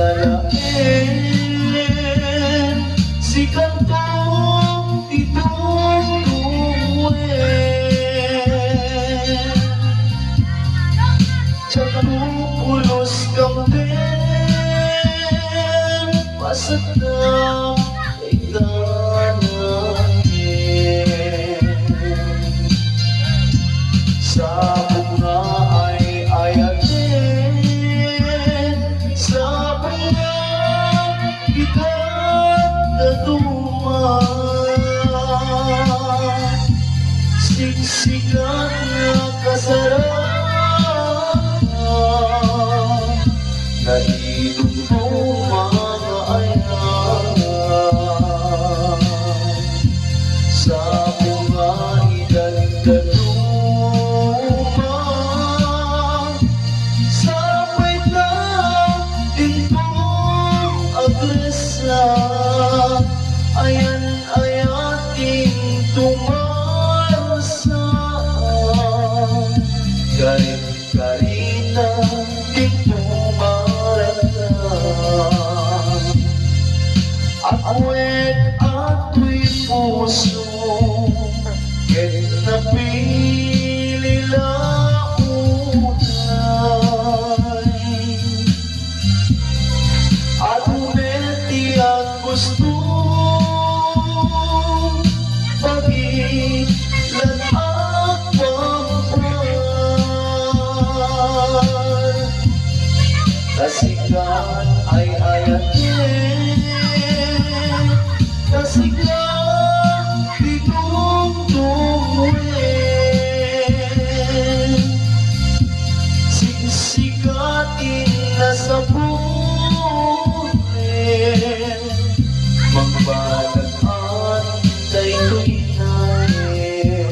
dalain si kantong itong tuwin tsaka pupulos kampen pasat na ikanahin sa bunga ay ayatin sa bunga ikat na duman siksikat na kasarap na ilong mo mga ayan sa bunga idagdag ayan ayating tumarsa garit-garita din tumarata akwet ako'y puso ket napili launay at umeti ang gusto pagilan at pampal kasigan ay ayatin kasigan ditong tumuin siksigatin na sa magbalaan tayo inayin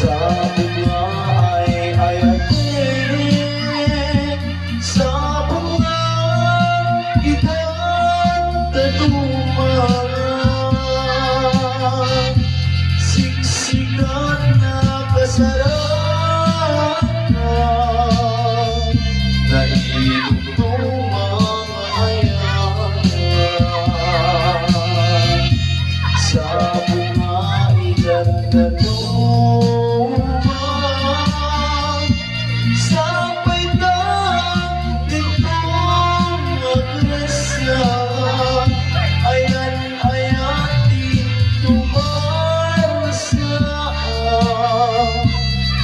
sa bunga ay ayatin sa bunga ikat na duman siksikan na kasarapan na ilong tumangayan sa bunga ikat na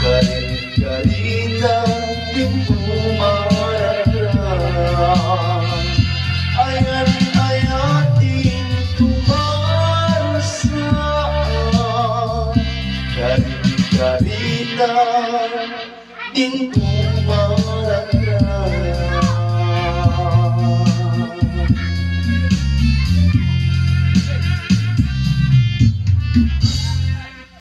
garit-garita din tumararang ayan ayating tumarsaan garit-garita din tumararang